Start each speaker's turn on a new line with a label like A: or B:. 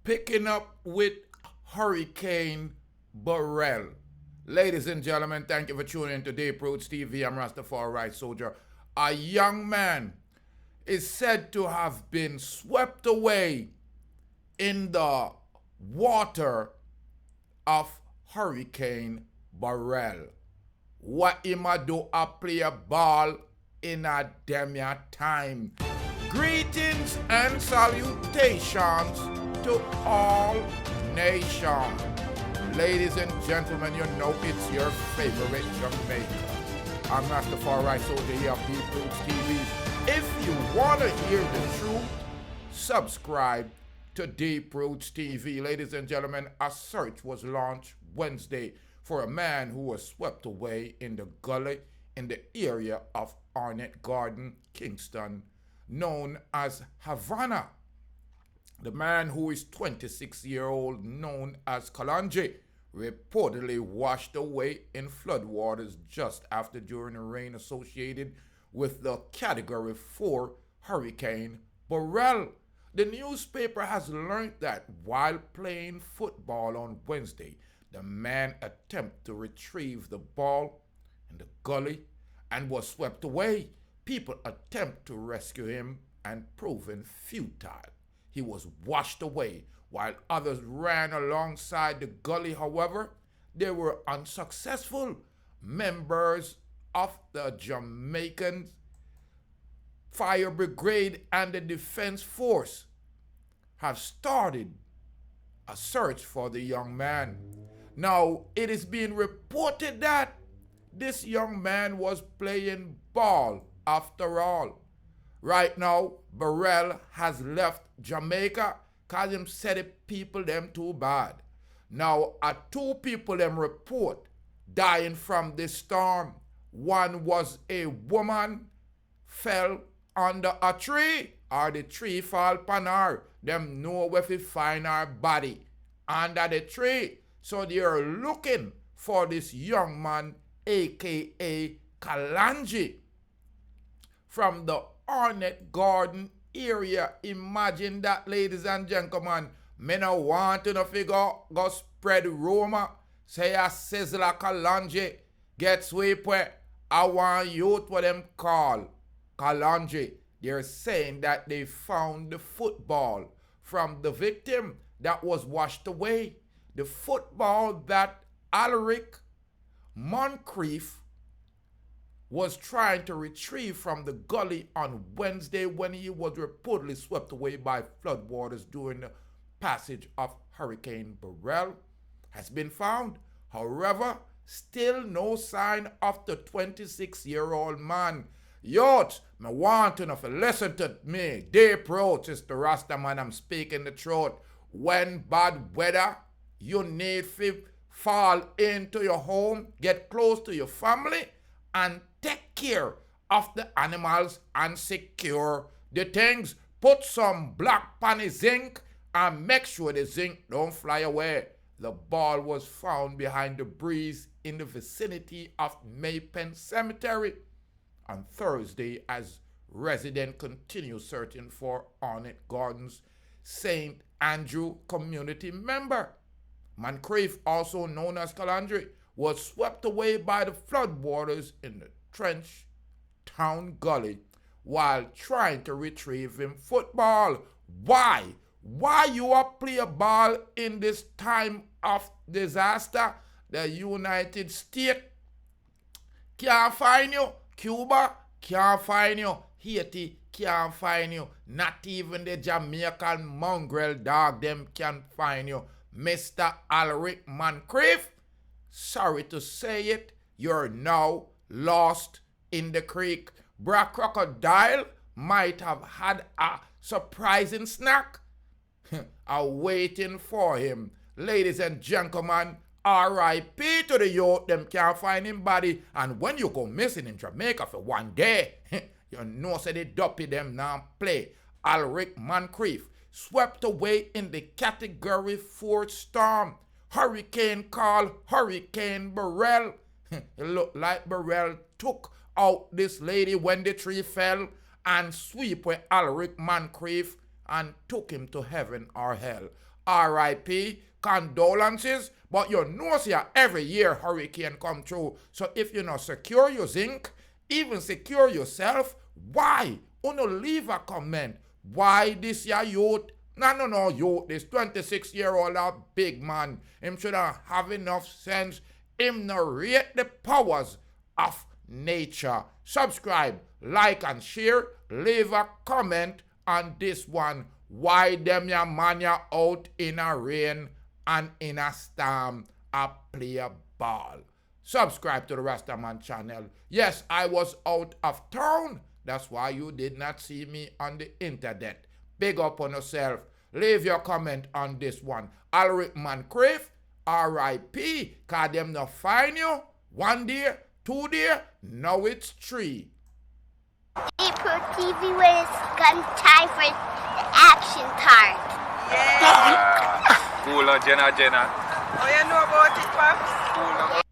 A: Picking up with Hurricane Beryl. Ladies and gentlemen, thank you for tuning in to Deep Roots TV. I'm Rastafari Soldier. A young man is said to have been swept away in the water of Hurricane Beryl. What him a do a play a ball in a demia time. Greetings and salutations to all nations. Ladies and gentlemen, you know it's your favorite Jamaica. I'm Rastafari Soldier here on Deep Roots TV. If you want to hear the truth, subscribe to Deep Roots TV. Ladies and gentlemen, a search was launched Wednesday for a man who was swept away in the gully in the area of Arnett Garden, Kingston, known as Havana. The man, who is 26-year-old, known as Kalonji, reportedly washed away in floodwaters just after during a rain associated with the Category 4 Hurricane Beryl. The newspaper has learned that while playing football on Wednesday, the man attempted to retrieve the ball in the gully and was swept away. People attempt to rescue him and proven futile. He was washed away while others ran alongside the gully. However, they were unsuccessful. Members of the Jamaican Fire Brigade and the Defense Force have started a search for the young man. Now, it is being reported that this young man was playing ball after all. Right now, Beryl has left Jamaica because him said the people them too bad. Now, two people them report dying from this storm. One was a woman fell under a tree, or the tree fall upon her. Them know where to find her body under the tree. So they are looking for this young man, aka Kalonji, from the Arnett Garden area. Imagine that, ladies and gentlemen. Me no want to no figure go spread rumor. Say a sizzler Kalonji get sweep where I want youth what them call Kalonji. They're saying that they found the football from the victim that was washed away. The football that Alrick Moncrieffe was trying to retrieve from the gully on Wednesday when he was reportedly swept away by floodwaters during the passage of Hurricane Beryl has been found. However, still no sign of the 26-year-old man. Youth, me want to know if you listen to me. Deep Roots is the Rasta man, I'm speaking the truth. When bad weather, you need to fall into your home, get close to your family, and take care of the animals and secure the things. Put some black panny zinc and make sure the zinc don't fly away. The ball was found behind the breeze in the vicinity of Maypen Cemetery on Thursday as residents continue searching for Arnett Gardens St. Andrew community member. Moncrieffe, also known as Kalonji, was swept away by the floodwaters in the Trench Town Gully while trying to retrieve him football. Why? Why you up play a ball in this time of disaster? The United States can't find you. Cuba can't find you. Haiti can't find you. Not even the Jamaican mongrel dog them can find you. Mr. Alrick Moncrieffe, sorry to say it, you're now lost in the creek. Bra Crocodile might have had a surprising snack awaiting for him. Ladies and gentlemen, R.I.P. to the youth, them can't find him body. And when you go missing in Jamaica for one day, you know say they dopey them now play. Alrick Moncrieffe swept away in the Category 4 storm. Hurricane called Hurricane Beryl. It looked like Beryl took out this lady when the tree fell and sweep with Alrick Moncrieffe and took him to heaven or hell. R.I.P. Condolences. But you know, see, every year hurricane come through. So if you not secure your zinc, even secure yourself, why? Uno leave a comment. Why this year youth? No, youth. This 26-year-old a big man. Him should have enough sense. Him narrate the powers of nature. Subscribe, like and share. Leave a comment on this one. Why them ya man ya out in a rain and in a storm a play a ball? Subscribe to the Rastaman channel. Yes, I was out of town. That's why you did not see me on the internet. Big up on yourself. Leave your comment on this one. Alrick Moncrieffe, R.I.P. Cause them not find you. 1 day, 2 day, now it's 3.
B: April TV when it's gun time for the action part.
C: Yeah. Cool, Jenna.
D: Oh, you know about it, Pops?
C: Cool.